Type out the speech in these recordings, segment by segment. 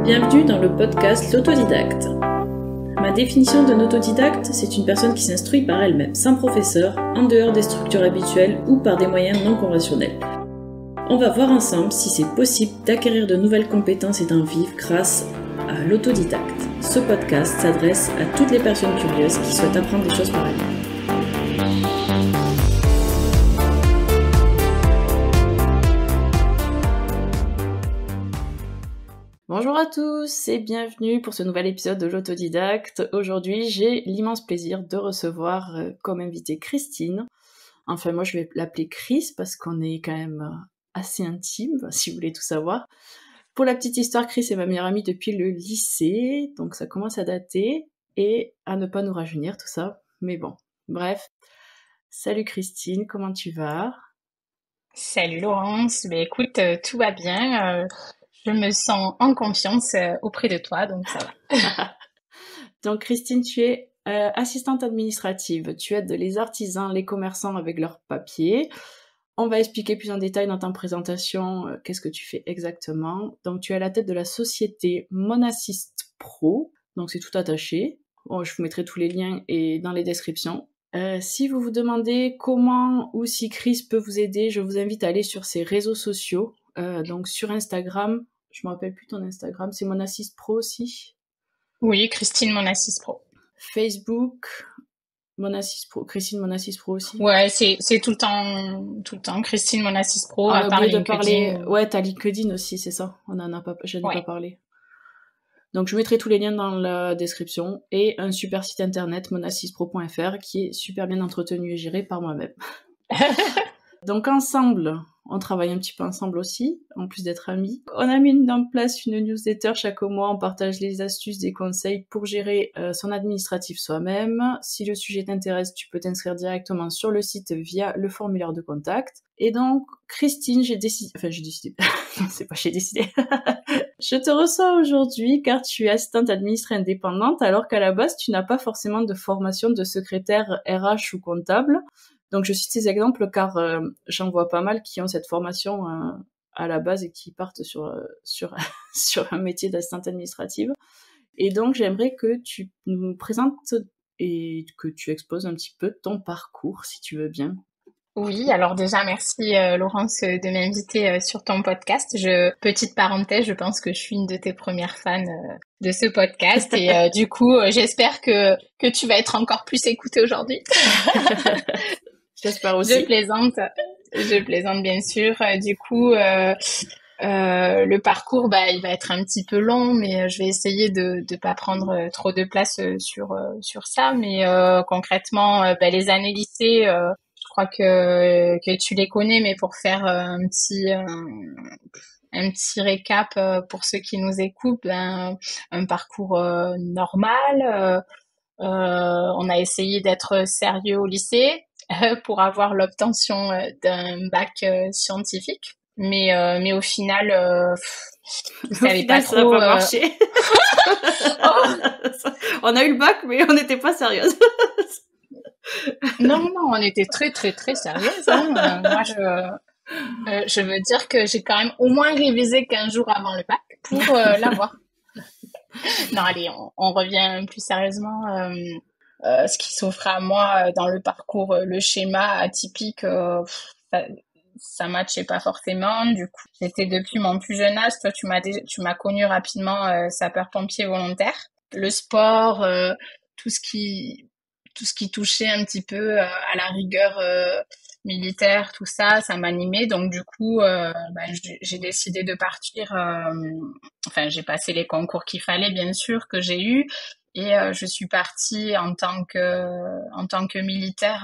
Bienvenue dans le podcast L'autodidacte. Ma définition d'un autodidacte, c'est une personne qui s'instruit par elle-même, sans professeur, en dehors des structures habituelles ou par des moyens non conventionnels. On va voir ensemble si c'est possible d'acquérir de nouvelles compétences et d'en vivre grâce à l'autodidacte. Ce podcast s'adresse à toutes les personnes curieuses qui souhaitent apprendre des choses par elles-mêmes. Bonjour à tous et bienvenue pour ce nouvel épisode de l'autodidacte. Aujourd'hui, j'ai l'immense plaisir de recevoir comme invitée Christine. Enfin, moi je vais l'appeler Chris parce qu'on est quand même assez intime, si vous voulez tout savoir. Pour la petite histoire, Chris est ma meilleure amie depuis le lycée, donc ça commence à dater et à ne pas nous rajeunir tout ça. Mais bon, bref. Salut Christine, comment tu vas ? Salut Laurence, écoute, tout va bien. Je me sens en confiance auprès de toi, donc ça va. Donc Christine, tu es assistante administrative. Tu aides les artisans, les commerçants avec leurs papiers. On va expliquer plus en détail dans ta présentation qu'est-ce que tu fais exactement. Donc tu es à la tête de la société Monassist Pro. Donc c'est tout attaché. Bon, je vous mettrai tous les liens dans les descriptions. Si vous vous demandez comment ou si Chris peut vous aider, je vous invite à aller sur ses réseaux sociaux. Donc sur Instagram, je me rappelle plus ton Instagram, c'est Monassist Pro aussi. Oui, Christine Monassist Pro. Facebook, Monassist Pro, Christine Monassist Pro aussi. Ouais, c'est tout le temps Christine Monassist Pro. À part LinkedIn. De parler, ouais, t'as LinkedIn aussi, c'est ça. On en a pas, je n'ai pas parlé. Donc je mettrai tous les liens dans la description et un super site internet monassistpro.fr qui est super bien entretenu et géré par moi-même. Donc ensemble, on travaille un petit peu ensemble aussi, en plus d'être amis. On a mis en place une newsletter chaque mois, on partage les astuces, des conseils pour gérer son administratif soi-même. Si le sujet t'intéresse, tu peux t'inscrire directement sur le site via le formulaire de contact. Et donc, Christine, j'ai décidé... Non, c'est pas j'ai décidé. Je te reçois aujourd'hui car tu es assistante administrative indépendante alors qu'à la base, tu n'as pas forcément de formation de secrétaire RH ou comptable. Donc, je cite ces exemples car j'en vois pas mal qui ont cette formation à la base et qui partent sur un métier d'assistante administrative. Et donc, j'aimerais que tu nous présentes et que tu exposes un petit peu ton parcours, si tu veux bien. Oui, alors déjà, merci Laurence de m'inviter sur ton podcast. Petite parenthèse, je pense que je suis une de tes premières fans de ce podcast et du coup, j'espère que tu vas être encore plus écoutée aujourd'hui. J'espère aussi. Je plaisante bien sûr. Du coup, le parcours, il va être un petit peu long, mais je vais essayer de pas prendre trop de place sur ça. Mais concrètement, les années lycée, je crois que tu les connais, mais pour faire un petit récap pour ceux qui nous écoutent, un parcours normal. On a essayé d'être sérieux au lycée pour avoir l'obtention d'un bac scientifique. Mais au final, je savais pas trop. Ça n'a pas marché. On a eu le bac, mais on n'était pas sérieuse. Non, on était très, très, très sérieuses. Hein. Moi, je veux dire que j'ai quand même au moins révisé 15 jours avant le bac pour l'avoir. Non, allez, on revient plus sérieusement. Ce qui s'offre à moi dans le parcours, le schéma atypique, ça matchait pas forcément. Du coup, j'étais depuis mon plus jeune âge. Toi, tu m'as connu rapidement sapeur-pompier volontaire. Le sport, tout ce qui touchait un petit peu à la rigueur militaire, tout ça, ça m'animait. Donc du coup, j'ai décidé de partir. J'ai passé les concours qu'il fallait, bien sûr, que j'ai eu. Et je suis partie en tant que militaire,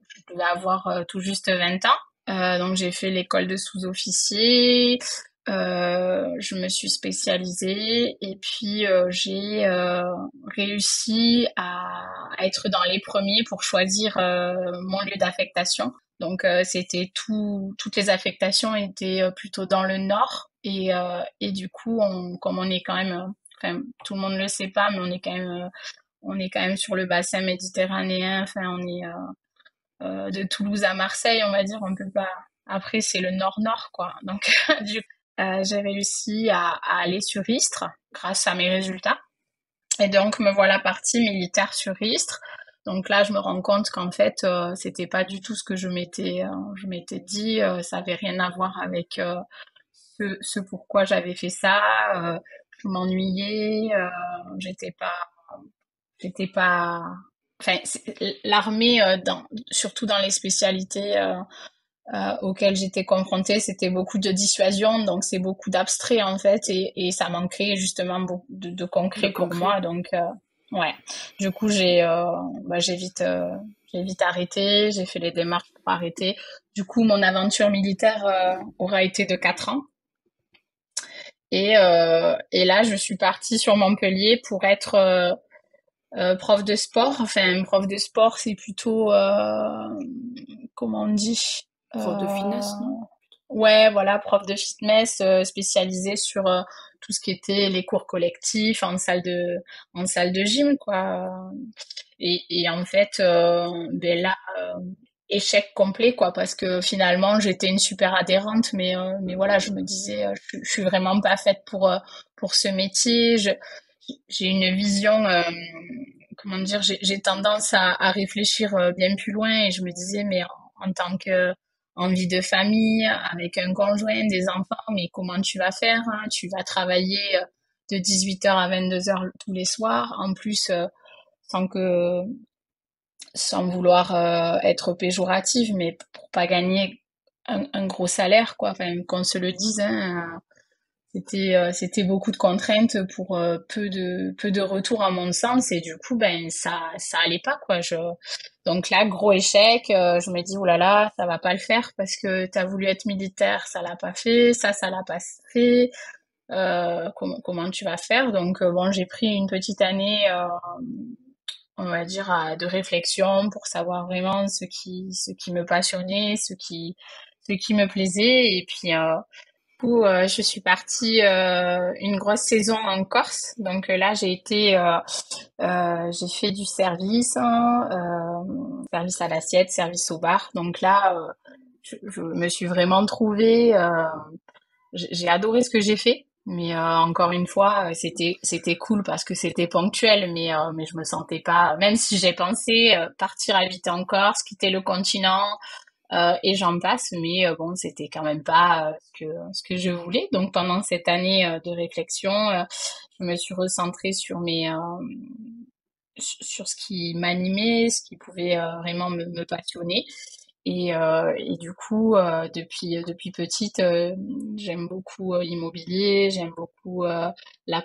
je devais avoir tout juste 20 ans. Donc j'ai fait l'école de sous-officier, je me suis spécialisée et puis j'ai réussi à être dans les premiers pour choisir mon lieu d'affectation. Donc c'était toutes les affectations étaient plutôt dans le nord et du coup comme on est quand même tout le monde ne le sait pas, mais on est quand même sur le bassin méditerranéen. Enfin, on est de Toulouse à Marseille, on va dire. On peut pas. Après, c'est le nord-nord, quoi. Donc, j'ai réussi à aller sur Istres grâce à mes résultats. Et donc, me voilà partie militaire sur Istres. Donc là, je me rends compte qu'en fait, c'était pas du tout ce que je m'étais dit. Ça avait rien à voir avec ce pourquoi j'avais fait ça. Je m'ennuyais. J'étais pas. Enfin, l'armée, surtout dans les spécialités auxquelles j'étais confrontée, c'était beaucoup de dissuasion, donc c'est beaucoup d'abstrait en fait, et ça manquait justement beaucoup de concret pour moi. Donc ouais, du coup j'ai vite arrêté, j'ai fait les démarches pour arrêter. Du coup, mon aventure militaire aura été de 4 ans. Et là, je suis partie sur Montpellier pour être prof de sport. Enfin, prof de sport, c'est plutôt comment on dit, prof de finesse, non? Ouais, voilà, prof de fitness spécialisé sur tout ce qui était les cours collectifs en salle de gym, quoi. Et en fait, ben là, échec complet, quoi, parce que finalement, j'étais une super adhérente, mais voilà, je me disais, je suis vraiment pas faite pour ce métier. J'ai une vision, comment dire, j'ai tendance à réfléchir bien plus loin, et je me disais, mais en tant que en vie de famille, avec un conjoint, des enfants, mais comment tu vas faire, hein? Tu vas travailler de 18h à 22h tous les soirs, en plus, sans que, sans vouloir être péjorative, mais pour pas gagner un gros salaire, quoi. Enfin, qu'on se le dise, hein, c'était beaucoup de contraintes pour peu de retours à mon sens, et du coup ben ça allait pas, quoi. Donc là, gros échec. Je me dis, oh là là, ça va pas le faire parce que t'as voulu être militaire, ça l'a pas fait, ça l'a pas fait. Comment tu vas faire? Donc bon, j'ai pris une petite année, on va dire, de réflexion pour savoir vraiment ce qui me passionnait, ce qui me plaisait. Et puis coup, je suis partie une grosse saison en Corse. Donc là, j'ai fait du service, hein, service à l'assiette, service au bar. Donc là, je me suis vraiment trouvée. J'ai adoré ce que j'ai fait. Mais encore une fois, c'était cool parce que c'était ponctuel. Mais je me sentais pas. Même si j'ai pensé partir habiter en Corse, quitter le continent, et j'en passe, mais bon, c'était quand même pas ce que je voulais. Donc pendant cette année de réflexion, je me suis recentrée sur sur ce qui m'animait, ce qui pouvait vraiment me passionner. Et du coup, depuis petite, j'aime beaucoup l'immobilier, j'aime beaucoup la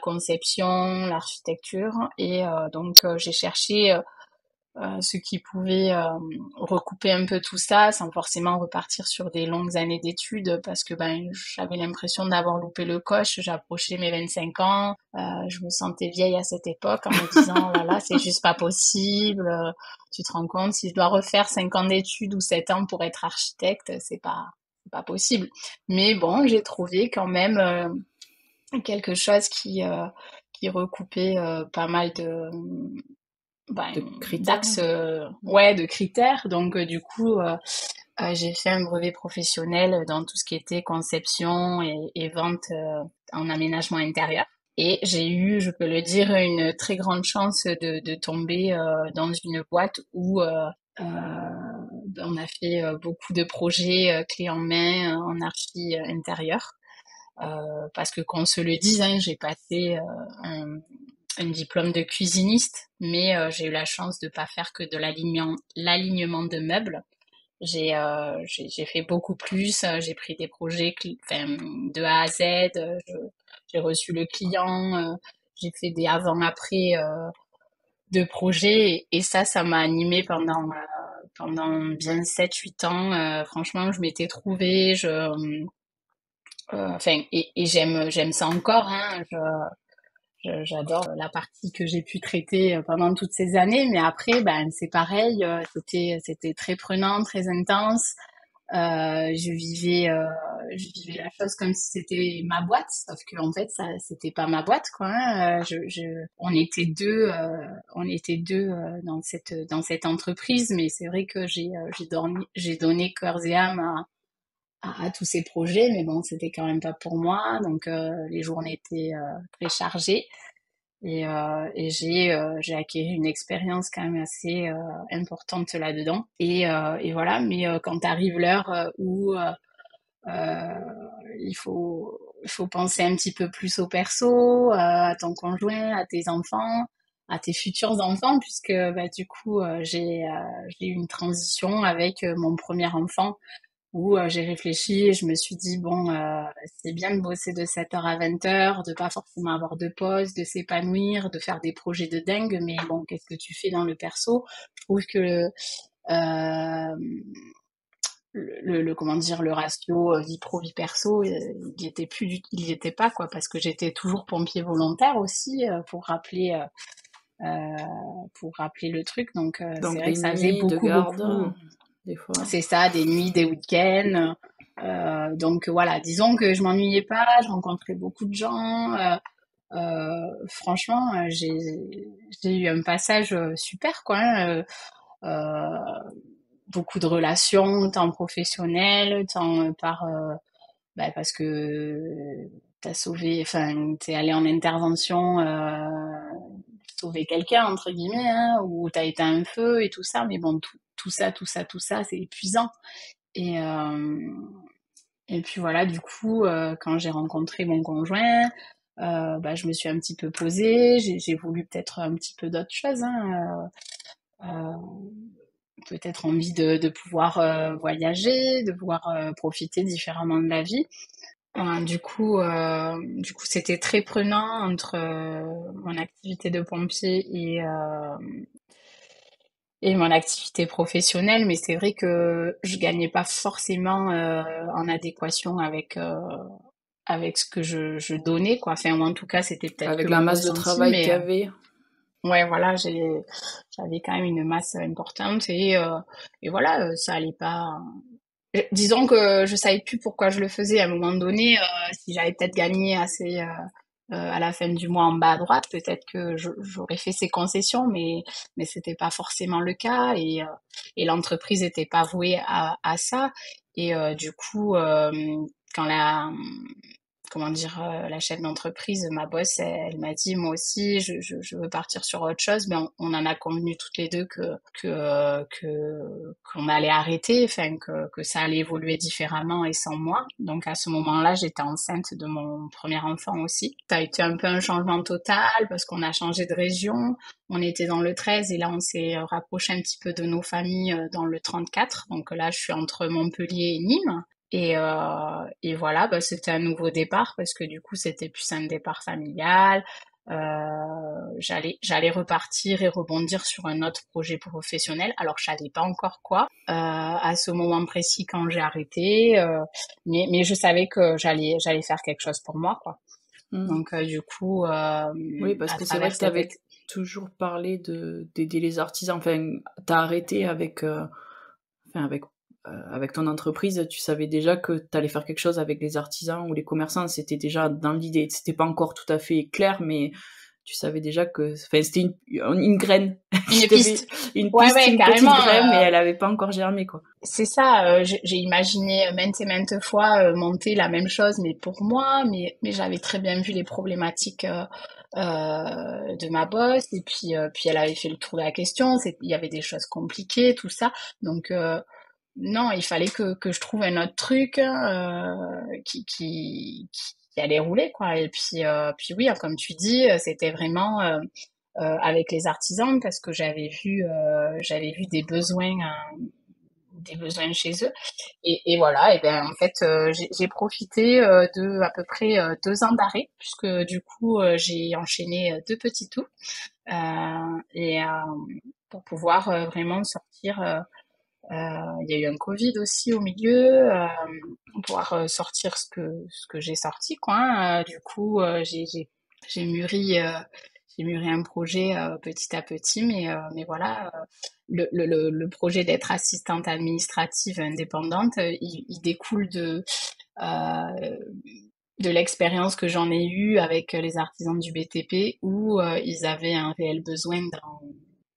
conception, l'architecture, et donc j'ai cherché ce qui pouvait recouper un peu tout ça sans forcément repartir sur des longues années d'études, parce que ben j'avais l'impression d'avoir loupé le coche. J'approchais mes 25 ans, je me sentais vieille à cette époque en me disant, oh là là, c'est juste pas possible. Tu te rends compte, si je dois refaire 5 ans d'études ou 7 ans pour être architecte, c'est pas possible. Mais bon, j'ai trouvé quand même quelque chose qui recoupait pas mal de critères. d'axes, ouais, de critères. Donc du coup, j'ai fait un brevet professionnel dans tout ce qui était conception et vente en aménagement intérieur. Et j'ai eu, je peux le dire, une très grande chance de tomber dans une boîte où on a fait beaucoup de projets clés en main en archi intérieur. Parce que qu'on se le dise, hein, j'ai passé un diplôme de cuisiniste, mais j'ai eu la chance de pas faire que de l'alignement de meubles. J'ai fait beaucoup plus. J'ai pris des projets enfin, de A à Z. J'ai reçu le client. J'ai fait des avant-après de projets. Et ça m'a animée pendant bien 7 8 ans. Franchement, je m'étais trouvée. Enfin, et j'aime ça encore. Hein, j'adore la partie que j'ai pu traiter pendant toutes ces années, mais après, ben c'est pareil, c'était très prenant, très intense. Je vivais la chose comme si c'était ma boîte, sauf que en fait, ça c'était pas ma boîte, quoi. Hein. On était deux dans cette entreprise, mais c'est vrai que j'ai donné cœur et âme à tous ces projets, mais bon, c'était quand même pas pour moi. Donc, les journées étaient très chargées. Et j'ai acquis une expérience quand même assez importante là-dedans. Et voilà, mais quand arrive l'heure où il faut penser un petit peu plus au perso, à ton conjoint, à tes enfants, à tes futurs enfants, puisque bah, du coup, j'ai eu une transition avec mon premier enfant où j'ai réfléchi et je me suis dit, bon, c'est bien de bosser de 7h à 20h, de pas forcément avoir de pause, de s'épanouir, de faire des projets de dingue, mais bon, qu'est-ce que tu fais dans le perso? Je trouve que comment dire, le ratio vie pro vie perso, il y était plus il y était pas quoi, parce que j'étais toujours pompier volontaire aussi pour rappeler le truc. Donc c'est Donc vrai des que ça faisait nuits de beaucoup garde, beaucoup. des fois. C'est ça, des nuits, des week-ends. Donc voilà, disons que je m'ennuyais pas, je rencontrais beaucoup de gens. Franchement, j'ai eu un passage super quoi. Beaucoup de relations, tant professionnelles, tant parce que t'es allé en intervention sauver quelqu'un entre guillemets, hein, ou t'as été un feu et tout ça, mais bon, tout ça, c'est épuisant. Et et puis voilà, du coup, quand j'ai rencontré mon conjoint, je me suis un petit peu posée, j'ai voulu peut-être un petit peu d'autres choses, hein, peut-être envie de pouvoir voyager, de pouvoir profiter différemment de la vie. Du coup, c'était très prenant entre mon activité de pompier et mon activité professionnelle, mais c'est vrai que je gagnais pas forcément en adéquation avec ce que je donnais, quoi. Enfin, ou en tout cas, c'était peut-être que Avec la mon masse de ressenti, travail qu'il mais y avait. ouais, voilà, j'avais quand même une masse importante et voilà, ça allait pas. Disons que je savais plus pourquoi je le faisais à un moment donné. Si j'avais peut-être gagné assez à la fin du mois en bas à droite, peut-être que j'aurais fait ces concessions, mais c'était pas forcément le cas et l'entreprise n'était pas vouée à ça. Et du coup, quand comment dire, la chef d'entreprise, ma boss, elle m'a dit, moi aussi, je veux partir sur autre chose, mais on en a convenu toutes les deux qu'on allait arrêter, enfin, que ça allait évoluer différemment et sans moi. Donc, à ce moment-là, j'étais enceinte de mon premier enfant aussi. Ça a été un peu un changement total parce qu'on a changé de région. On était dans le 13 et là, on s'est rapproché un petit peu de nos familles dans le 34. Donc là, je suis entre Montpellier et Nîmes. Et voilà, c'était un nouveau départ parce que du coup, c'était plus un départ familial. J'allais repartir et rebondir sur un autre projet professionnel. Alors, je savais pas encore quoi à ce moment précis quand j'ai arrêté, mais je savais que j'allais faire quelque chose pour moi, quoi. Donc, du coup, Oui, parce à que c'est vrai travers que tu cette avais toujours parlé d'aider les artisans. Enfin, t'as arrêté avec ton entreprise, tu savais déjà que tu allais faire quelque chose avec les artisans ou les commerçants. C'était déjà dans l'idée. C'était pas encore tout à fait clair, mais tu savais déjà que, enfin, c'était une graine. une piste. Une Ouais, piste, ouais, une petite carrément. graine, mais elle avait pas encore germé, quoi. C'est ça, j'ai imaginé maintes et maintes fois monter la même chose, mais pour moi, mais j'avais très bien vu les problématiques de ma boss, et puis elle avait fait le tour de la question, il y avait des choses compliquées, tout ça, donc non, il fallait que je trouve un autre truc qui allait rouler, quoi, et puis oui, comme tu dis, c'était vraiment avec les artisans, parce que j'avais vu des besoins chez eux. Et voilà, et ben en fait, j'ai profité de à peu près 2 ans d'arrêt, puisque du coup, j'ai enchaîné 2 petits tours, et pour pouvoir vraiment sortir. Il y a eu un Covid aussi au milieu, pour pouvoir sortir ce que j'ai sorti, quoi, hein. Du coup, j'ai mûri. J'ai mûri un projet petit à petit, mais voilà, le projet d'être assistante administrative indépendante, il découle euh, de l'expérience que j'en ai eue avec les artisans du BTP où ils avaient un réel besoin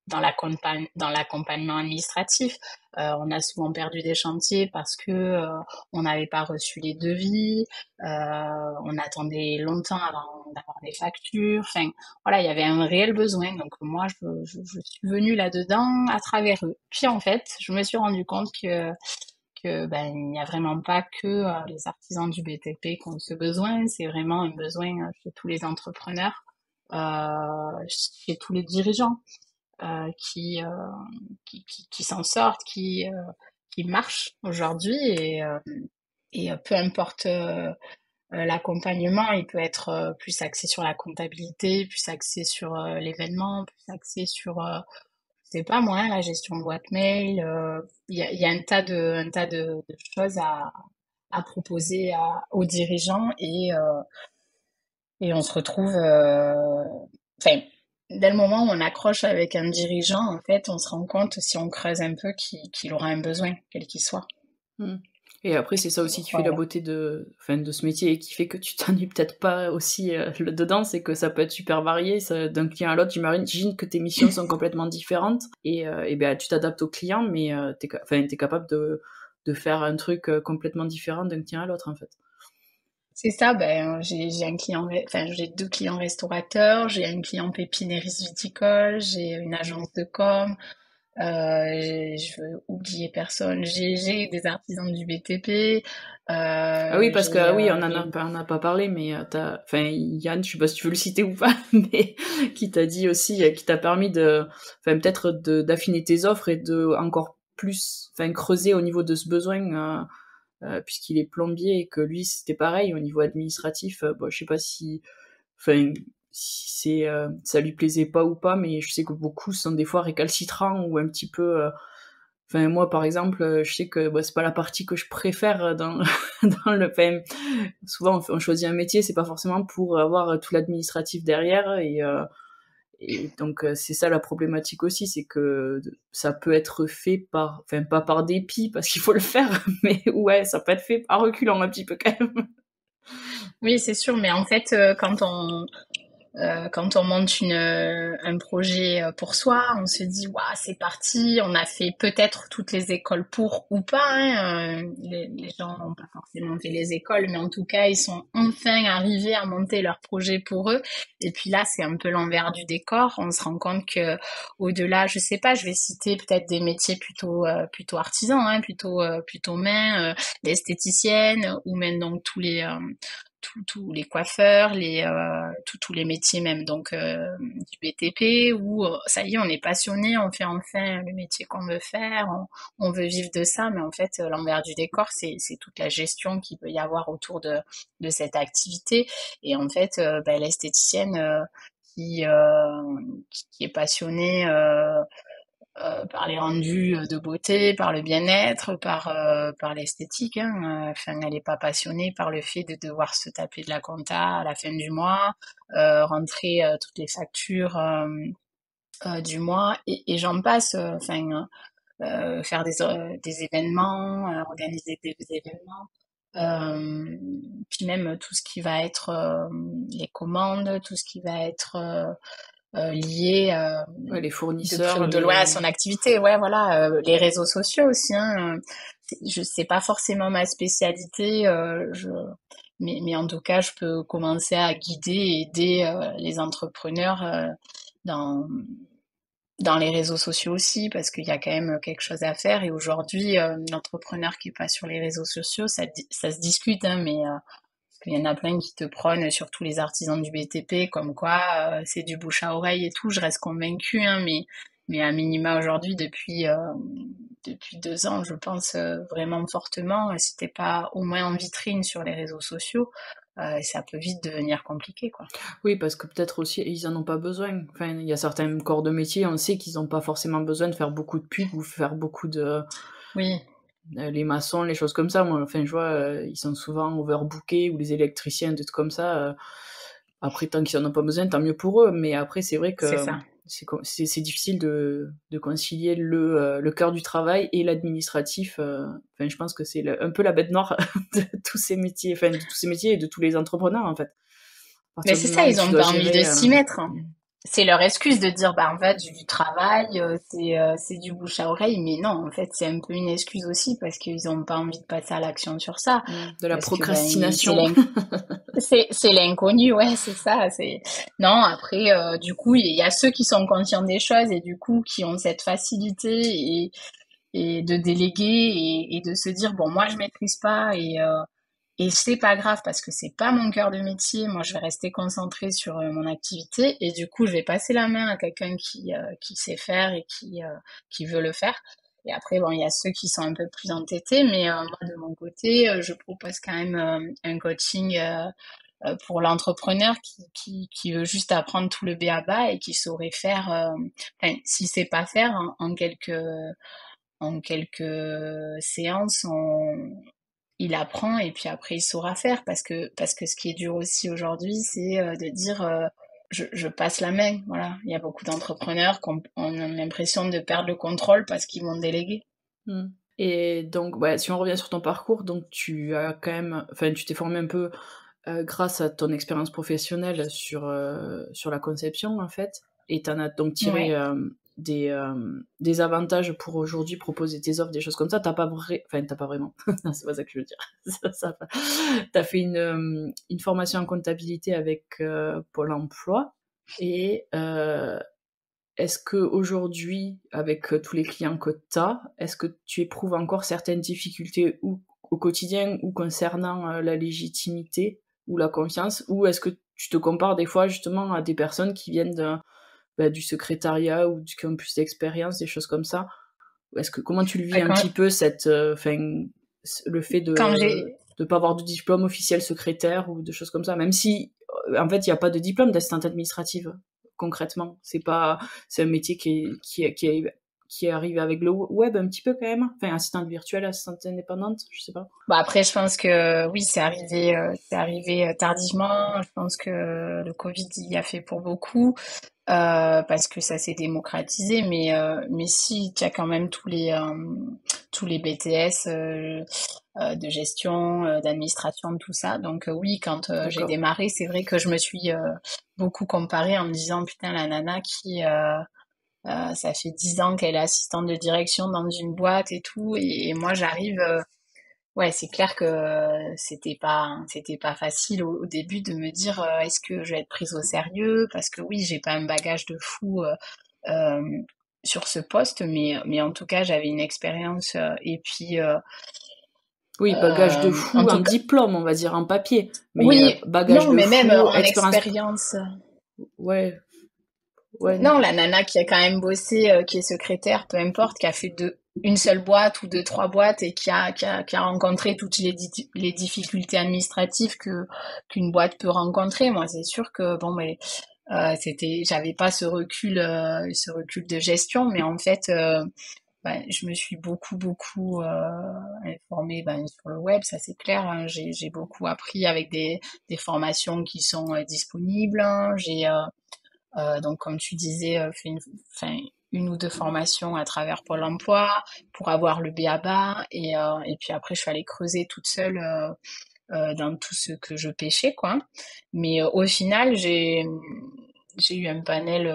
dans l'accompagnement administratif. On a souvent perdu des chantiers parce que on n'avait pas reçu les devis. On attendait longtemps avant d'avoir des factures. Enfin, voilà, il y avait un réel besoin. Donc moi, je suis venue là-dedans à travers eux. Puis en fait, je me suis rendu compte que ben il n'y a vraiment pas que les artisans du BTP qui ont ce besoin. C'est vraiment un besoin chez tous les entrepreneurs, chez tous les dirigeants euh, qui, euh, qui s'en sortent, qui marchent aujourd'hui et peu importe l'accompagnement, il peut être plus axé sur la comptabilité, plus axé sur l'événement, plus axé sur, je sais pas moi, la gestion de boîte mail. Il y a un tas de choses à proposer aux dirigeants et on se retrouve, enfin, dès le moment où on accroche avec un dirigeant, en fait, on se rend compte, si on creuse un peu, qu'il aura un besoin, quel qu'il soit. Mm. Et après, c'est ça aussi qui fait la Voilà. beauté de ce métier et qui fait que tu t'ennuies peut-être pas aussi dedans, c'est que ça peut être super varié. D'un client à l'autre, j'imagine que tes missions sont complètement différentes et ben, tu t'adaptes au client, mais t'es capable de faire un truc complètement différent d'un client à l'autre, en fait. C'est ça, ben, j'ai un client, enfin, j'ai deux clients restaurateurs, j'ai un client pépinériste viticole, j'ai une agence de com, je veux oublier personne, j'ai des artisans du BTP, Ah oui, parce que ah oui, j'ai on a pas parlé, mais enfin, Yann, je sais pas si tu veux le citer ou pas, mais qui t'a dit aussi, qui t'a permis enfin, peut-être d'affiner tes offres et de encore plus, enfin, creuser au niveau de ce besoin, puisqu'il est plombier et que lui, c'était pareil au niveau administratif. Bon, je sais pas enfin, si ça lui plaisait pas ou pas, mais je sais que beaucoup sont des fois récalcitrants ou un petit peu. Enfin, moi, par exemple, je sais que c'est pas la partie que je préfère dans le. Enfin, souvent, on choisit un métier, c'est pas forcément pour avoir tout l'administratif derrière, et donc c'est ça la problématique aussi, c'est que ça peut être fait enfin pas par dépit parce qu'il faut le faire, mais ouais, ça peut être fait par reculant un petit peu quand même. Oui, c'est sûr, mais en fait, quand on monte un projet pour soi, on se dit, waouh, c'est parti, on a fait peut-être toutes les écoles pour ou pas, hein, les gens n'ont pas forcément fait les écoles, mais en tout cas, ils sont enfin arrivés à monter leur projet pour eux. Et puis là, c'est un peu l'envers du décor. On se rend compte que au-delà, je sais pas, je vais citer peut-être des métiers plutôt artisans, hein, plutôt main, l'esthéticienne ou même donc tous les coiffeurs, tous les métiers même donc du BTP où ça y est, on est passionné, on fait enfin le métier qu'on veut faire, on veut vivre de ça, mais en fait l'envers du décor, c'est toute la gestion qu'il peut y avoir autour de cette activité. Et en fait, l'esthéticienne qui, euh, qui est passionnée par les rendus de beauté, par le bien-être, par l'esthétique, hein. Enfin, elle n'est pas passionnée par le fait de devoir se taper de la compta à la fin du mois, rentrer toutes les factures du mois, et j'en passe. Enfin, faire des événements, organiser des événements. Euh, Puis même tout ce qui va être les commandes, tout ce qui va être lié Ouais, les de près ou fournisseurs, de loin à son activité. Ouais, voilà, les réseaux sociaux aussi. Hein, je sais pas forcément ma spécialité, mais en tout cas, je peux commencer à guider et aider les entrepreneurs dans dans les réseaux sociaux aussi, parce qu'il y a quand même quelque chose à faire. Et aujourd'hui, l'entrepreneur qui est pas sur les réseaux sociaux, ça se discute, hein, mais il y en a plein qui te prônent, surtout les artisans du BTP, comme quoi c'est du bouche à oreille et tout. Je reste convaincue, hein, mais à minima aujourd'hui, depuis 2 ans, je pense vraiment fortement, si t'es pas au moins en vitrine sur les réseaux sociaux, ça peut vite devenir compliqué, quoi. oui, parce que peut-être aussi ils en ont pas besoin. Enfin, il y a certains corps de métier, on sait qu'ils ont pas forcément besoin de faire beaucoup de pubs ou faire beaucoup de Oui, les maçons, les choses comme ça. Moi, enfin, je vois, ils sont souvent overbookés ou les électriciens, des trucs comme ça. Après, tant qu'ils en ont pas besoin, tant mieux pour eux. Mais après, c'est vrai c'est que ça. c'est difficile de concilier le cœur du travail et l'administratif. Enfin, je pense que c'est un peu la bête noire de tous ces métiers, enfin, de tous ces métiers et de tous les entrepreneurs, en fait. À Mais partir du c'est ça, moment où ils tu ont dois pas envie de gérer. s'y mettre, hein. c'est leur excuse de dire, bah, en fait, j'ai du travail, c'est du bouche à oreille, mais non, en fait, c'est un peu une excuse aussi parce qu'ils ont pas envie de passer à l'action sur ça. De la Parce que, ben, procrastination. c'est l'inconnu, ouais, c'est ça. Non, après, du coup, il y a ceux qui sont conscients des choses et du coup, qui ont cette facilité et de déléguer et de se dire, bon, moi, je maîtrise pas et c'est pas grave parce que c'est pas mon cœur de métier. Moi, je vais rester concentrée sur mon activité et du coup, je vais passer la main à quelqu'un qui sait faire et qui veut le faire. Et après, bon, il y a ceux qui sont un peu plus entêtés, mais moi, de mon côté, je propose quand même un coaching pour l'entrepreneur qui veut juste apprendre tout le b.a-ba et qui saurait faire, enfin, s'il sait pas faire en quelques séances, il apprend et puis après il saura faire parce que ce qui est dur aussi aujourd'hui, c'est de dire je passe la main. Voilà, il y a beaucoup d'entrepreneurs qui ont l'impression de perdre le contrôle parce qu'ils vont déléguer. Et donc, ouais, si on revient sur ton parcours, donc tu as quand même, enfin, tu t'es formé un peu grâce à ton expérience professionnelle sur la conception en fait, et t'en as donc tiré Ouais. des avantages pour aujourd'hui proposer tes offres, des choses comme ça. T'as pas vraiment, non, c'est pas ça que je veux dire. T'as fait une formation en comptabilité avec Pôle Emploi, et est-ce que aujourd'hui, avec tous les clients que t'as, est-ce que tu éprouves encore certaines difficultés ou au quotidien ou concernant la légitimité ou la confiance, ou est-ce que tu te compares des fois justement à des personnes qui viennent du secrétariat ou qui ont plus d'expérience, des choses comme ça? Comment tu le vis Bah, un petit peu le fait quand de pas avoir de diplôme officiel secrétaire ou de choses comme ça, même si en fait il n'y a pas de diplôme d'assistante administrative concrètement. C'est un métier qui est arrivé avec le web un petit peu quand même. Enfin, assistante virtuelle, assistante indépendante, je sais pas. Bah après, je pense que oui, c'est arrivé tardivement. Je pense que le Covid y a fait pour beaucoup parce que ça s'est démocratisé. Mais si, tu as quand même tous les BTS de gestion, d'administration, tout ça. Donc oui, quand j'ai D'accord. démarré, c'est vrai que je me suis beaucoup comparée en me disant putain la nana ça fait 10 ans qu'elle est assistante de direction dans une boîte et tout, et moi j'arrive. Ouais, c'est clair que c'était pas facile au début de me dire est-ce que je vais être prise au sérieux parce que oui, j'ai pas un bagage de fou euh, sur ce poste, mais en tout cas j'avais une expérience et puis Oui, bagage de en fou, un tout cas diplôme, on va dire, en papier. Mais oui, bagage non, de mais même fou, en expérience. expérience. Ouais, ouais. Non, la nana qui a quand même bossé, qui est secrétaire, peu importe, qui a fait une seule boîte ou deux, trois boîtes et qui a rencontré toutes les difficultés administratives qu'une boîte peut rencontrer. Moi, c'est sûr que bon, mais j'avais pas ce recul de gestion, mais en fait, ben, je me suis beaucoup informée ben, sur le web, ça c'est clair. Hein. J'ai beaucoup appris avec des formations qui sont disponibles. Hein. Donc, comme tu disais, fait enfin, une ou deux formations à travers Pôle Emploi pour avoir le b.a-ba et puis après je suis allée creuser toute seule dans tout ce que je pêchais quoi. Mais au final j'ai eu un panel,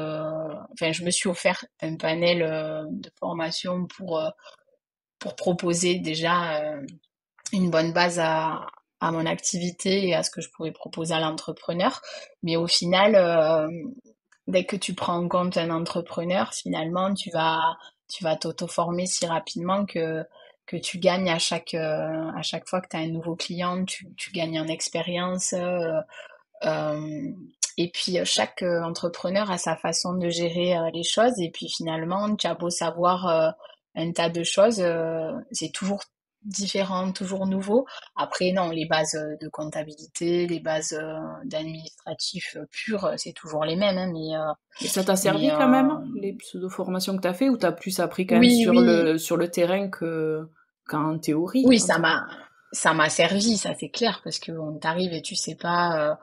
enfin je me suis offert un panel de formation pour proposer déjà une bonne base à mon activité et à ce que je pourrais proposer à l'entrepreneur. Mais au final, dès que tu prends en compte un entrepreneur, finalement, tu vas t'auto-former si rapidement que tu gagnes à chaque fois que tu as un nouveau client, tu gagnes en expérience. Et puis, chaque entrepreneur a sa façon de gérer les choses. Et puis, finalement, tu as beau savoir un tas de choses, c'est toujours différent, toujours nouveau. Après, non, les bases de comptabilité, les bases d'administratif pur, c'est toujours les mêmes. Hein, Mais ça t'a mais servi quand même, les pseudo-formations que t'as fait, ou t'as plus appris quand même oui, oui, sur le terrain qu'en théorie, oui, entre guillemets. ça m'a servi, ça c'est clair, parce que on t'arrive et tu sais pas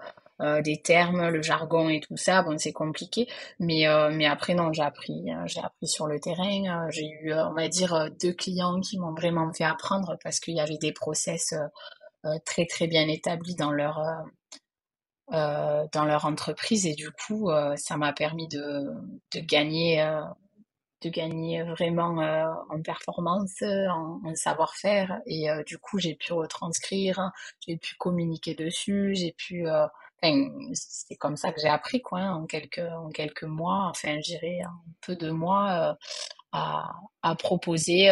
des termes, le jargon et tout ça, bon c'est compliqué, mais après non, j'ai appris sur le terrain, j'ai eu on va dire deux clients qui m'ont vraiment fait apprendre parce qu'il y avait des process très très bien établis dans leur entreprise et du coup, ça m'a permis de gagner, de gagner vraiment en performance, en savoir-faire et du coup j'ai pu retranscrire, hein, j'ai pu communiquer dessus, j'ai pu, enfin, c'est comme ça que j'ai appris quoi, hein, en quelques mois, enfin je dirais en peu de mois, à proposer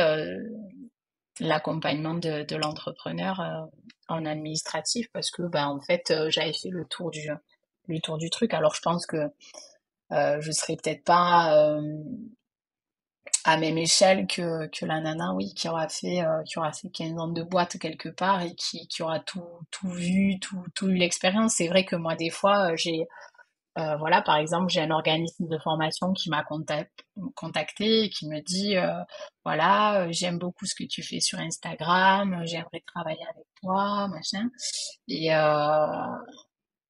l'accompagnement de l'entrepreneur en administratif parce que ben en fait j'avais fait le tour du truc. Alors je pense que je serais peut-être pas à même échelle que la nana, oui, qui aura fait 15 ans de boîte quelque part et qui aura tout vu, tout eu l'expérience. C'est vrai que moi, des fois, voilà, par exemple, j'ai un organisme de formation qui m'a contacté et qui me dit, voilà, j'aime beaucoup ce que tu fais sur Instagram, j'aimerais travailler avec toi, machin. Et,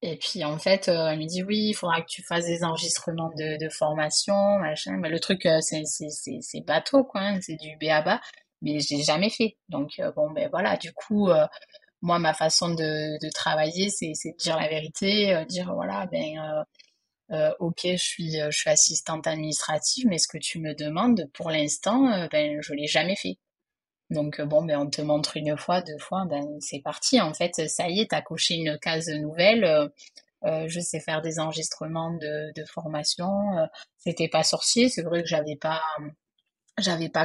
et puis en fait, elle me dit oui, il faudra que tu fasses des enregistrements de formation, machin. Mais le truc, c'est bateau, quoi, hein, c'est du b.a.-ba, mais j'ai jamais fait. Donc bon, ben voilà, du coup, moi, ma façon de travailler, c'est de dire la vérité, dire voilà, ben ok, je suis assistante administrative, mais ce que tu me demandes, pour l'instant, ben je l'ai jamais fait. Donc bon, ben on te montre une fois, deux fois, ben c'est parti. En fait, ça y est, t'as coché une case nouvelle. Je sais faire des enregistrements de formation. C'était pas sorcier, c'est vrai que j'avais pas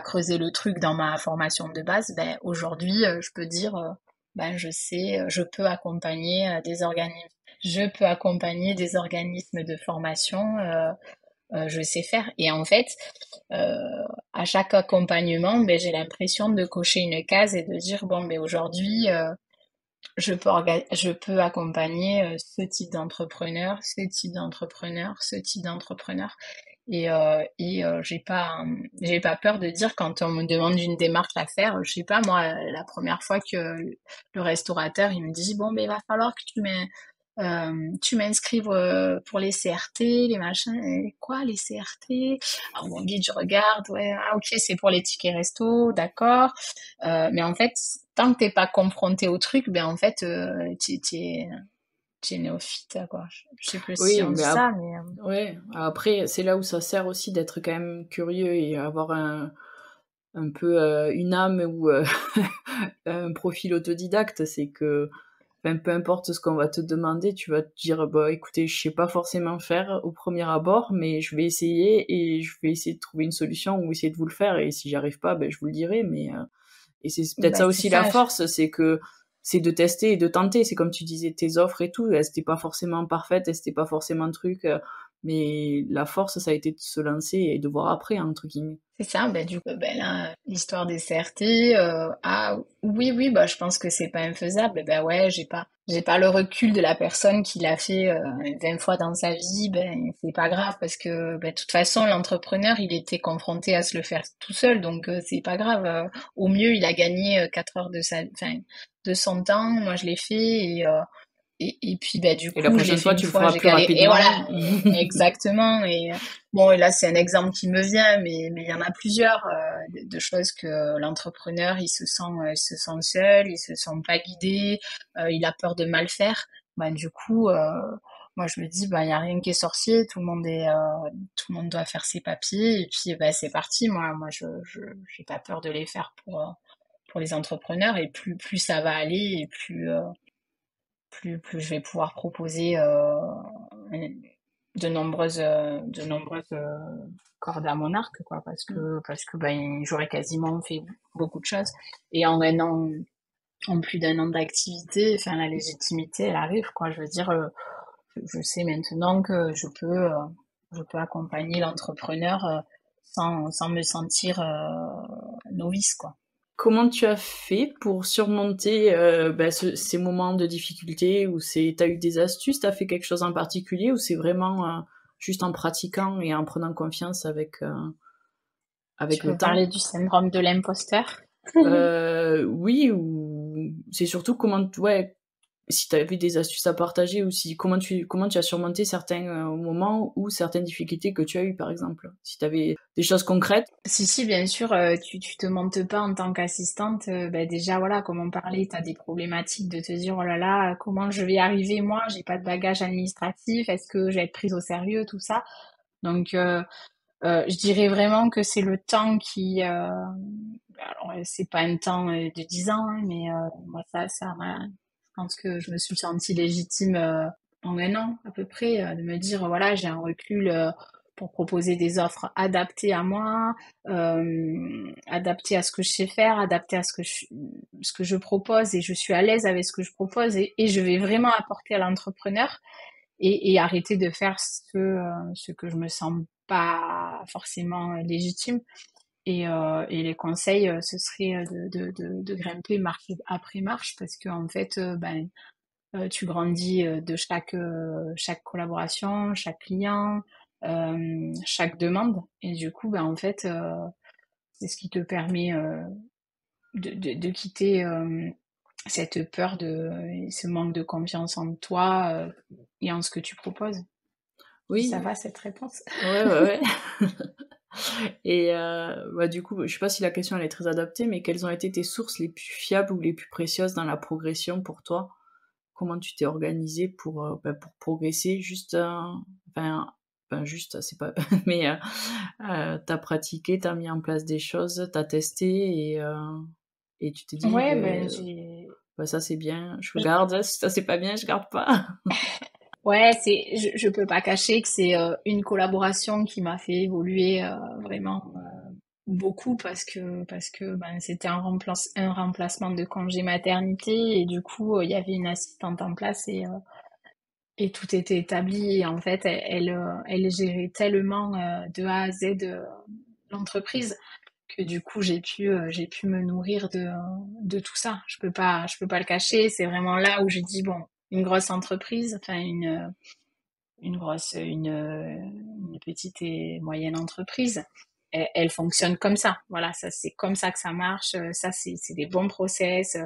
creusé le truc dans ma formation de base. Ben aujourd'hui, je peux dire, ben je sais, je peux accompagner des organismes de formation. Je sais faire. Et en fait, euh, à chaque accompagnement, ben, j'ai l'impression de cocher une case et de dire, bon, ben, aujourd'hui, je peux accompagner ce type d'entrepreneur, ce type d'entrepreneur, ce type d'entrepreneur. Et j'ai pas peur de dire quand on me demande une démarche à faire, je sais pas moi, la première fois que le restaurateur il me dit bon ben il va falloir que tu m'inscrives pour les CRT, les machins, et quoi les CRT? Alors bon vite je regarde, ouais ah ok c'est pour les tickets resto, d'accord. Mais en fait tant que t'es pas confronté au truc, ben en fait t'es néophyte quoi. Je sais plus si Oui, on dit mais ça, mais ouais. Après, c'est là où ça sert aussi d'être quand même curieux et avoir un peu une âme ou un profil autodidacte. C'est que enfin, peu importe ce qu'on va te demander, tu vas te dire bah écoutez, je sais pas forcément faire au premier abord, mais je vais essayer et je vais essayer de trouver une solution ou essayer de vous le faire. Et si j'y arrive pas, ben je vous le dirai. Mais et c'est peut-être bah, ça c'est aussi la ça. force, c'est que c'est de tester et de tenter. C'est comme tu disais, tes offres et tout, elles étaient pas forcément parfaites, elles étaient pas forcément un truc, mais la force, ça a été de se lancer et de voir après, hein, entre guillemets. C'est ça, ben du coup, ben là, l'histoire des CRT, ah oui, oui, bah je pense que c'est pas infaisable. Ben ouais, j'ai pas le recul de la personne qui l'a fait 20 fois dans sa vie. Ben c'est pas grave parce que ben, de toute façon, l'entrepreneur, il était confronté à se le faire tout seul, donc c'est pas grave. Au mieux, il a gagné 4 heures enfin, de son temps. Moi, je l'ai fait et puis bah du Et la coup je l'ai prochaine fait fois, une tu le fois, feras j'ai plus galéré et voilà rapidement. exactement et bon et là c'est un exemple qui me vient mais il y en a plusieurs de choses que l'entrepreneur il se sent seul, il se sent pas guidé, il a peur de mal faire. Bah du coup moi je me dis bah il y a rien qui est sorcier, tout le monde doit faire ses papiers et puis bah c'est parti. Moi je j'ai pas peur de les faire pour les entrepreneurs et plus ça va aller et plus je vais pouvoir proposer de nombreuses cordes à mon arc, quoi, parce que ben, j'aurais quasiment fait beaucoup de choses. Et en un an, en plus d'un an d'activité, enfin, la légitimité, elle arrive, quoi. Je veux dire, je sais maintenant que je peux accompagner l'entrepreneur sans me sentir novice, quoi. Comment tu as fait pour surmonter ces moments de difficulté où t'as eu des astuces, t'as fait quelque chose en particulier ou c'est vraiment juste en pratiquant et en prenant confiance avec Tu le veux temps? parler du syndrome de l'imposteur? Oui, ou c'est surtout comment, ouais, si tu avais des astuces à partager ou comment tu as surmonté certains moments ou certaines difficultés que tu as eues, par exemple. Si tu avais des choses concrètes. Si, bien sûr, tu te montes pas en tant qu'assistante. Déjà, voilà, comme on parlait, tu as des problématiques de te dire, oh là là, comment je vais y arriver, moi, j'ai pas de bagage administratif, est-ce que je vais être prise au sérieux, tout ça. Donc, je dirais vraiment que c'est le temps qui... alors, c'est pas un temps de 10 ans, hein, mais moi, je pense que je me suis sentie légitime en un an, à peu près, de me dire, voilà, j'ai un recul pour proposer des offres adaptées à moi, adaptées à ce que je sais faire, adaptées à ce que je propose, et je suis à l'aise avec ce que je propose, et je vais vraiment apporter à l'entrepreneur, et arrêter de faire ce que je me sens pas forcément légitime. Et les conseils, ce serait de grimper marche après marche, parce que en fait, tu grandis de chaque collaboration, chaque client, chaque demande, et du coup, en fait, c'est ce qui te permet de quitter cette peur ce manque de confiance en toi et en ce que tu proposes. Oui. Ça va, cette réponse? Ouais. Et du coup, je sais pas si la question elle est très adaptée, mais quelles ont été tes sources les plus fiables ou les plus précieuses dans la progression pour toi? Comment tu t'es organisée pour progresser? Juste, juste, c'est pas, mais t'as pratiqué, t'as mis en place des choses, t'as testé et tu t'es dit, Ouais, ça c'est bien, je garde, ça c'est pas bien, je garde pas. Ouais, je peux pas cacher que c'est une collaboration qui m'a fait évoluer vraiment beaucoup, parce que c'était un remplacement de congé maternité, et du coup il y avait une assistante en place, et tout était établi, et en fait elle gérait tellement de A à Z l'entreprise, que du coup j'ai pu me nourrir de tout ça. Je peux pas le cacher, c'est vraiment là où je dis bon, une grosse entreprise, enfin une petite et moyenne entreprise, elle fonctionne comme ça. Voilà, ça c'est comme ça que ça marche. Ça c'est des bons process,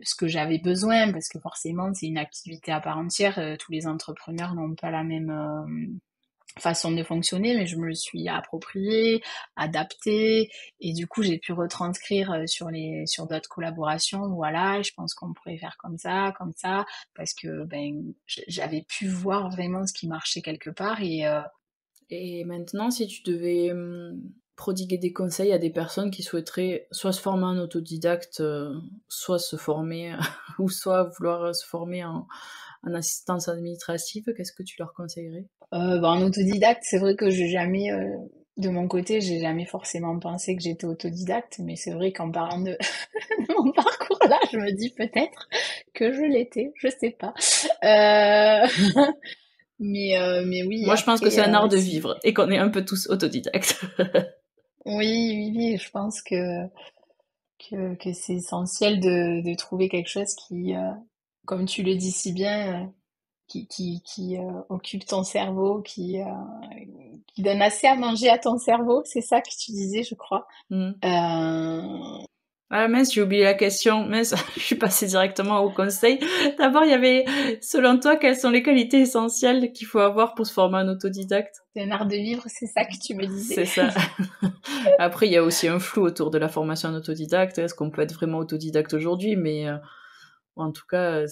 ce que j'avais besoin, parce que forcément c'est une activité à part entière. Tous les entrepreneurs n'ont pas la même façon de fonctionner, mais je me le suis approprié, adapté, et du coup j'ai pu retranscrire sur d'autres collaborations. Voilà, je pense qu'on pourrait faire comme ça, parce que j'avais pu voir vraiment ce qui marchait quelque part, Et maintenant, si tu devais prodiguer des conseils à des personnes qui souhaiteraient soit se former en autodidacte, soit se former, ou soit vouloir se former en assistance administrative, qu'est-ce que tu leur conseillerais? en autodidacte, c'est vrai que de mon côté, j'ai jamais forcément pensé que j'étais autodidacte, mais c'est vrai qu'en parlant de mon parcours là, je me dis peut-être que je l'étais, je sais pas. Euh, mais oui, Moi, je pense que c'est après, un art de vivre et qu'on est un peu tous autodidactes. oui, je pense que c'est essentiel de trouver quelque chose qui, comme tu le dis si bien, qui occupe ton cerveau, qui donne assez à manger à ton cerveau. C'est ça que tu disais, je crois. Mm. Euh, Ah mince, j'ai oublié la question. Mince, je suis passée directement au conseil. D'abord, il y avait, selon toi, quelles sont les qualités essentielles qu'il faut avoir pour se former en autodidacte? c'est un art de vivre, c'est ça que tu me C'est disais. ça. Après, il y a aussi un flou autour de la formation en autodidacte. Est-ce qu'on peut être vraiment autodidacte aujourd'hui? Mais en tout cas,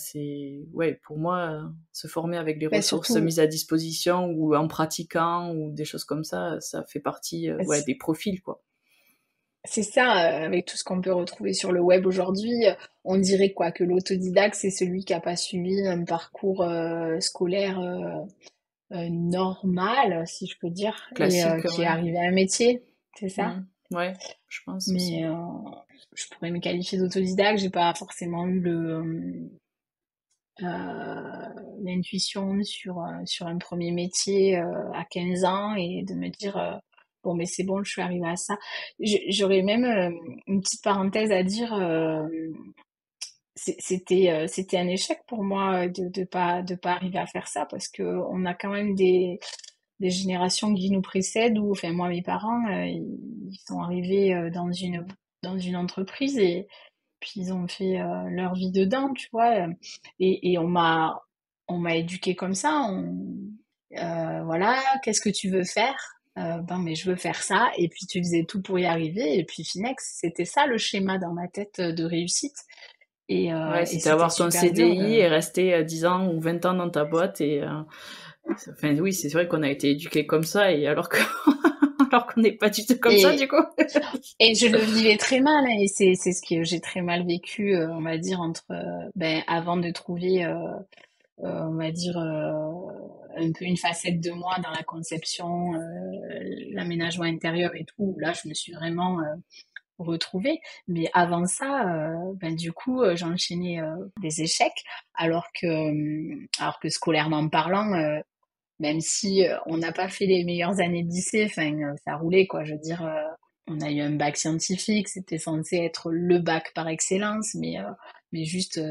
pour moi, se former avec les ressources Surtout, mises à disposition ou en pratiquant ou des choses comme ça fait partie, des profils, quoi. c'est ça, avec tout ce qu'on peut retrouver sur le web aujourd'hui, on dirait quoi que l'autodidacte, c'est celui qui a pas suivi un parcours scolaire normal, si je peux dire, et Classique, qui est ouais. arrivé à un métier, c'est ça? Ouais, je pense aussi. Mais je pourrais me qualifier d'autodidacte, j'ai pas forcément eu l'intuition sur un premier métier à 15 ans, et de me dire bon, mais c'est bon, je suis arrivée à ça. J'aurais même une petite parenthèse à dire. C'était un échec pour moi de pas arriver à faire ça, parce que on a quand même des générations qui nous précèdent, où, enfin, moi, mes parents, ils sont arrivés dans une entreprise, puis ils ont fait leur vie dedans, tu vois. Et on m'a éduquée comme ça. Voilà, qu'est-ce que tu veux faire? Ben, mais je veux faire ça. Et puis tu faisais tout pour y arriver. Et puis Finex, c'était ça le schéma dans ma tête de réussite. Ouais, Et c'était c'était avoir ton super dur CDI et rester 10 ans ou 20 ans dans ta boîte. Et, enfin, oui, c'est vrai qu'on a été éduqués comme ça, et alors que alors qu'on n'est pas du tout comme ça, du Et, coup. et je le vivais très mal, hein, et c'est ce que j'ai très mal vécu, on va dire, avant de trouver, on va dire, un peu une facette de moi dans la conception, l'aménagement intérieur et tout. Où là, je me suis vraiment retrouvée. Mais avant ça, du coup, j'enchaînais des échecs, alors que scolairement parlant, même si on n'a pas fait les meilleures années de lycée, enfin, ça roulait, quoi. Je veux dire, on a eu un bac scientifique, c'était censé être le bac par excellence, mais juste,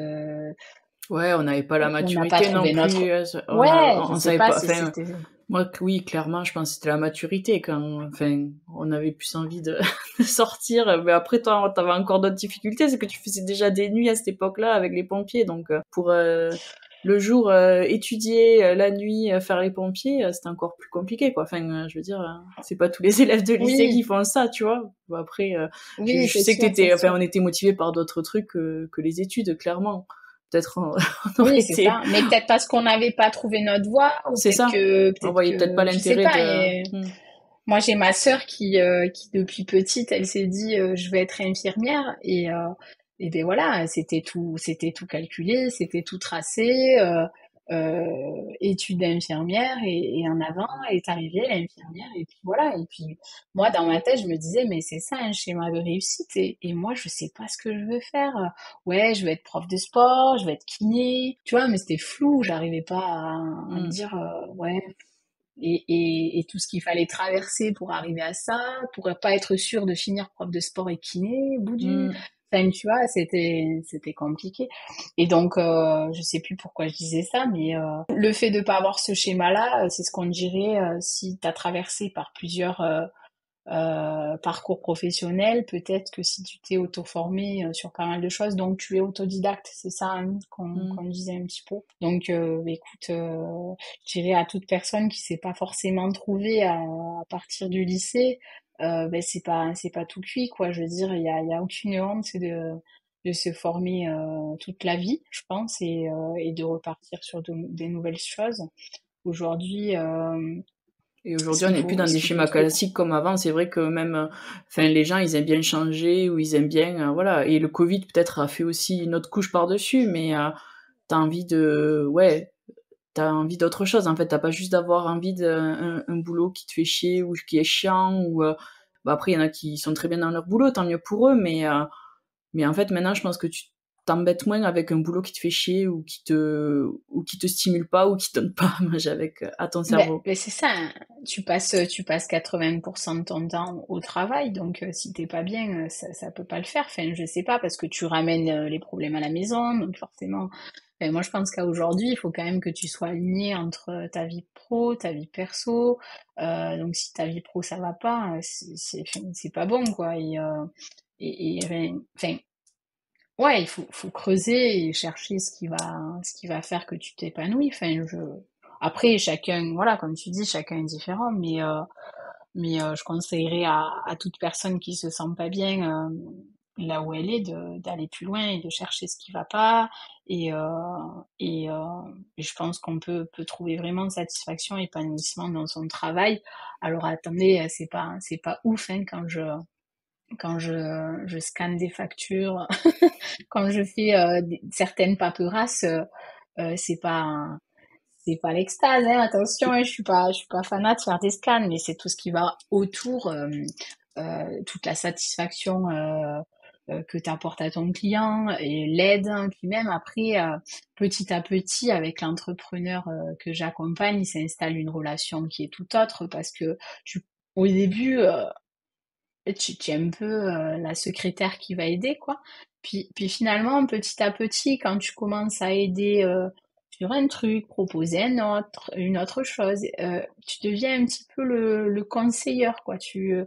Ouais, on n'avait pas la on n'a pas maturité non trouvé plus. notre. Ouais, je On sais savait pas pas. si Enfin, c'était. moi, oui, clairement, je pense que c'était la maturité quand, enfin, on avait plus envie de, de sortir. Mais après, toi, t'avais encore d'autres difficultés, c'est que tu faisais déjà des nuits à cette époque-là avec les pompiers. Donc, pour le jour étudier, la nuit faire les pompiers, c'était encore plus compliqué, quoi. Enfin, je veux dire, c'est pas tous les élèves de lycée qui Oui, font ça, tu vois. Bon, après, oui, je c'est sais que sûr, c'est enfin, sûr. on était motivés par d'autres trucs que les études, clairement. Peut-être on Oui, aurait c'est été. ça. Mais peut-être parce qu'on n'avait pas trouvé notre voie, ou C'est ça. On peut-être voyait peut-être pas que, je sais l'intérêt pas. de. Et moi, j'ai ma sœur qui depuis petite, elle s'est dit, je vais être infirmière, et ben voilà, c'était tout calculé, c'était tout tracé, études d'infirmière, et en avant est arrivée l'infirmière, et puis voilà. Et puis moi, dans ma tête, je me disais, mais c'est ça un schéma de réussite, et moi, je sais pas ce que je veux faire. Ouais, je vais être prof de sport, je vais être kiné, tu vois, mais c'était flou, j'arrivais pas à me Hmm. dire, ouais, et tout ce qu'il fallait traverser pour arriver à ça, pour pas être sûr de finir prof de sport et kiné, au bout du. Hmm. Enfin, tu vois, c'était compliqué. Et donc, je sais plus pourquoi je disais ça, mais le fait de pas avoir ce schéma-là, c'est ce qu'on dirait si tu as traversé par plusieurs parcours professionnel, peut-être que si tu t'es auto-formé sur pas mal de choses, donc tu es autodidacte, c'est ça, hein, qu'on Hmm. disait un petit peu. Donc, écoute, je dirais à toute personne qui s'est pas forcément trouvée à partir du lycée, c'est pas tout cuit, quoi. Je veux dire, il y a aucune honte de se former toute la vie, je pense, et de repartir sur des nouvelles choses. Aujourd'hui, Et ce aujourd'hui, on qu'il n'est plus faut, dans ce des qu'il faut schémas trouver. classiques comme avant. C'est vrai que même, enfin, les gens, ils aiment bien changer ou ils aiment bien, voilà. Et le Covid peut-être a fait aussi une autre couche par-dessus, mais t'as envie de, ouais, t'as envie d'autre chose. En fait, t'as pas juste d'avoir envie d'un boulot qui te fait chier ou qui est chiant ou. Bah après, il y en a qui sont très bien dans leur boulot, tant mieux pour eux, mais en fait, maintenant, je pense que tu t'embêtes moins avec un boulot qui te fait chier ou qui te stimule pas ou qui te donne pas à manger à ton cerveau. Ben, c'est ça, hein. Tu passes 80% de ton temps au travail, donc si t'es pas bien, ça peut pas le faire. Enfin, je sais pas, parce que tu ramènes les problèmes à la maison, donc forcément. Ben, moi, je pense qu'à aujourd'hui, il faut quand même que tu sois aligné entre ta vie pro, ta vie perso. Donc, si ta vie pro ça va pas, c'est pas bon, quoi. Enfin, ouais, il faut creuser et chercher ce qui va faire que tu t'épanouis. Après, chacun, voilà, comme tu dis, chacun est différent, mais je conseillerais à toute personne qui se sent pas bien là où elle est d'aller plus loin et de chercher ce qui va pas. Et, euh, et je pense qu'on peut trouver vraiment satisfaction, épanouissement dans son travail. Alors attendez, c'est pas ouf, hein, quand je scanne des factures, quand je fais certaines paperasses, c'est pas l'extase, hein, attention, hein, je suis pas fanat de faire des scans, mais c'est tout ce qui va autour, toute la satisfaction que tu apportes à ton client et l'aide, hein. Puis même après, petit à petit, avec l'entrepreneur que j'accompagne, il s'installe une relation qui est tout autre, parce que au début, tu es un peu la secrétaire qui va aider, quoi. Puis finalement, petit à petit, quand tu commences à aider sur un truc, proposer une autre chose. Tu deviens un petit peu le conseilleur, quoi. Tu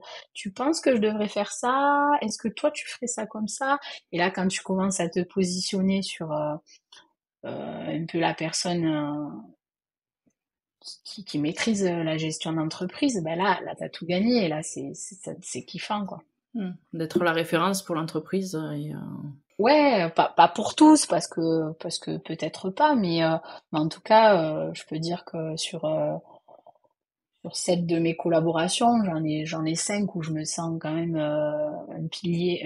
penses que je devrais faire ça? Est-ce que toi tu ferais ça comme ça? Et là, quand tu commences à te positionner sur un peu la personne qui maîtrise la gestion d'entreprise, ben là, t'as tout gagné. Et là, c'est kiffant, quoi. D'être la référence pour l'entreprise. Ouais, pas pour tous, parce que peut-être pas, mais en tout cas, je peux dire que sur 7 de mes collaborations, j'en ai 5 où je me sens quand même un pilier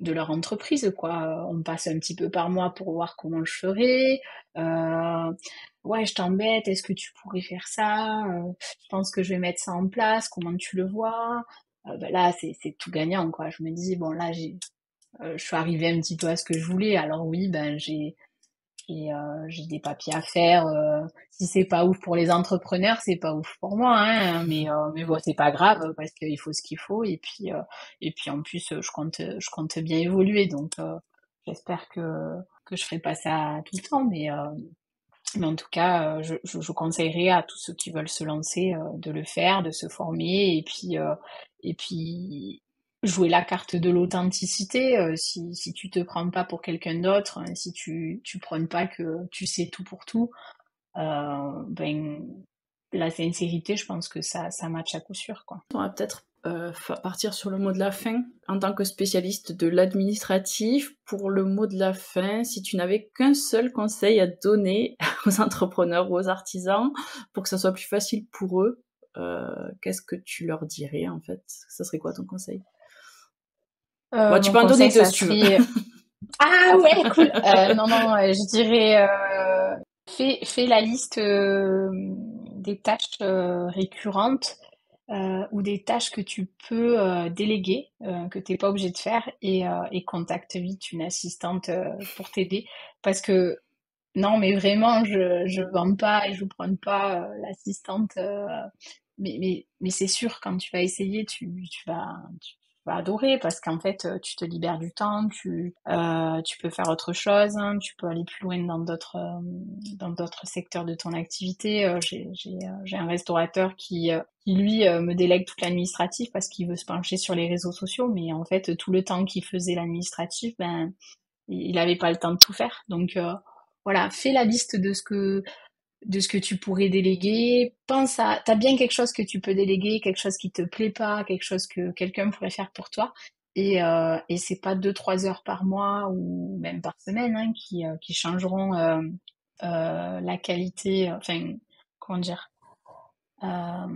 de leur entreprise, quoi. On passe un petit peu par moi pour voir comment je ferais. Ouais, je t'embête, est-ce que tu pourrais faire ça? Je pense que je vais mettre ça en place, comment tu le vois? Ben là, c'est tout gagnant, quoi. Je me dis, bon, là, je suis arrivée un petit peu à ce que je voulais. Alors oui, ben j'ai des papiers à faire. Si c'est pas ouf pour les entrepreneurs, c'est pas ouf pour moi, hein. Mais bon, c'est pas grave parce qu'il faut ce qu'il faut. Et puis en plus, je compte bien évoluer. Donc j'espère que je ferai pas ça tout le temps. Mais en tout cas, je conseillerais à tous ceux qui veulent se lancer de le faire, de se former, et puis jouer la carte de l'authenticité. Si tu te prends pas pour quelqu'un d'autre, hein, si tu prônes pas que tu sais tout pour tout, ben la sincérité, je pense que ça match à coup sûr, quoi. On va peut-être partir sur le mot de la fin. En tant que spécialiste de l'administratif, pour le mot de la fin, si tu n'avais qu'un seul conseil à donner aux entrepreneurs ou aux artisans pour que ça soit plus facile pour eux, qu'est-ce que tu leur dirais en fait? Ça serait quoi ton conseil? Bon, tu Mon peux en donner conseil, deux ça si tu veux. serait... Ah ouais, cool. Non, non, je dirais fais la liste des tâches récurrentes ou des tâches que tu peux déléguer, que t'es pas obligé de faire, et contacte vite une assistante pour t'aider. Parce que non, mais vraiment, je vends pas et je prends pas l'assistante. Mais c'est sûr, quand tu vas essayer, tu vas adorer parce qu'en fait, tu te libères du temps, tu peux faire autre chose, hein, tu peux aller plus loin dans d'autres secteurs de ton activité. J'ai un restaurateur qui lui, me délègue toute l'administratif parce qu'il veut se pencher sur les réseaux sociaux, mais en fait, tout le temps qu'il faisait l'administratif, ben, il avait pas le temps de tout faire. Donc, voilà, fais la liste de ce que tu pourrais déléguer. T'as bien quelque chose que tu peux déléguer, quelque chose qui te plaît pas, quelque chose que quelqu'un pourrait faire pour toi. Et c'est pas 2-3 heures par mois ou même par semaine, hein, qui changeront la qualité, enfin, comment dire, euh,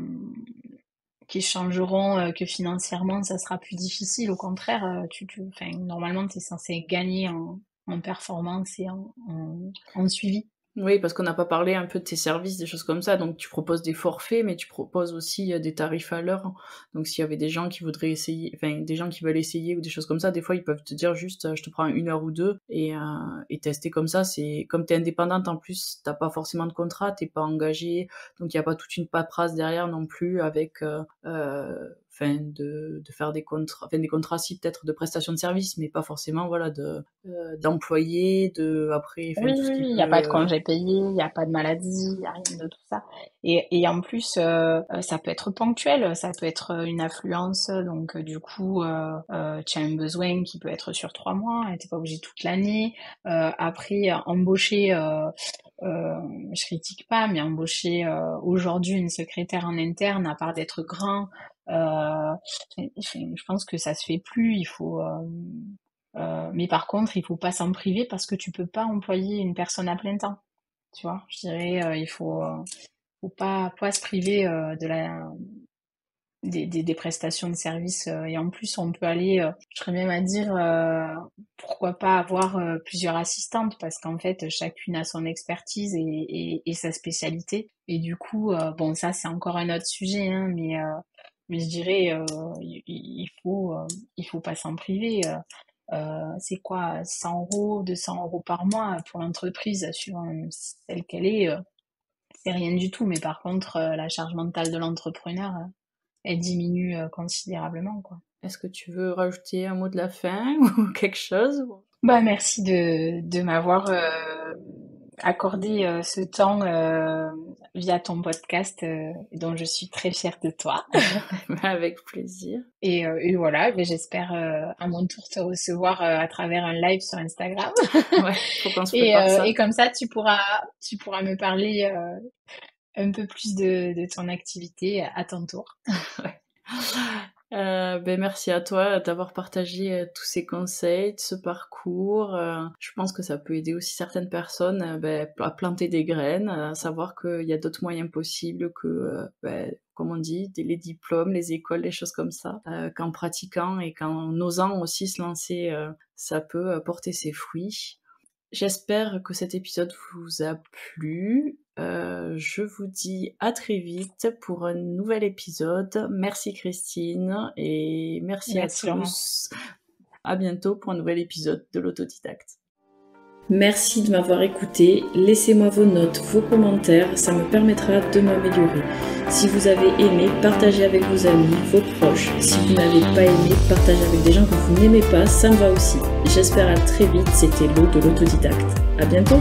qui changeront que financièrement ça sera plus difficile. Au contraire, enfin, normalement, tu es censé gagner en performance et en suivi. Oui, parce qu'on n'a pas parlé un peu de tes services, des choses comme ça. Donc, tu proposes des forfaits, mais tu proposes aussi des tarifs à l'heure. Donc, s'il y avait des gens qui voudraient essayer, enfin, des gens qui veulent essayer ou des choses comme ça, des fois, ils peuvent te dire juste, je te prends 1 heure ou deux et tester comme ça. C'est comme t'es indépendante en plus, t'as pas forcément de contrat, t'es pas engagée, donc il y a pas toute une paperasse derrière non plus avec, enfin, de faire des contrats, enfin, des contrats si peut-être de prestation de service, mais pas forcément, voilà, d'employés, après, enfin, Oui, tout ce oui, qui oui, il n'y a pas de peut. congé payé, il n'y a pas de maladie, il n'y a rien de tout ça. Et en plus, ça peut être ponctuel, ça peut être une affluence, donc du coup, tu as un besoin qui peut être sur 3 mois, tu n'es pas obligé toute l'année. Après, embaucher, je critique pas, mais embaucher aujourd'hui une secrétaire en interne, à part d'être grand, je pense que ça se fait plus. Mais par contre, il faut pas s'en priver parce que tu peux pas employer une personne à plein temps. Tu vois, je dirais, il faut pas se priver des prestations de services. Et en plus, on peut aller, je serais même à dire, pourquoi pas avoir plusieurs assistantes parce qu'en fait, chacune a son expertise et sa spécialité. Et du coup, bon, ça, c'est encore un autre sujet, hein, mais je dirais, il faut pas s'en priver. C'est quoi, 100 euros, 200 euros par mois pour l'entreprise, suivant celle qu'elle est, c'est rien du tout. Mais par contre, la charge mentale de l'entrepreneur, elle diminue considérablement, quoi. Est-ce que tu veux rajouter un mot de la fin ou quelque chose? Bah, merci de m'avoir accordé ce temps via ton podcast dont je suis très fière de toi. Avec plaisir. Et voilà, mais j'espère à mon tour te recevoir à travers un live sur Instagram. Ouais, faut qu'on se prépare ça. Et comme ça, tu pourras me parler un peu plus de ton activité à ton tour. Ouais. Merci à toi d'avoir partagé tous ces conseils, de ce parcours. Je pense que ça peut aider aussi certaines personnes à planter des graines, à savoir qu'il y a d'autres moyens possibles que, comme on dit, les diplômes, les écoles, les choses comme ça. Qu'en pratiquant et qu'en osant aussi se lancer, ça peut porter ses fruits. J'espère que cet épisode vous a plu. Je vous dis à très vite pour un nouvel épisode. Merci Christine et merci à tous. À bientôt pour un nouvel épisode de l'Autodidacte. Merci de m'avoir écouté. Laissez-moi vos notes, vos commentaires, ça me permettra de m'améliorer. Si vous avez aimé, partagez avec vos amis, vos proches. Si vous n'avez pas aimé, partagez avec des gens que vous n'aimez pas, ça me va aussi. J'espère à très vite, c'était l'eau de l'Autodidacte. À bientôt!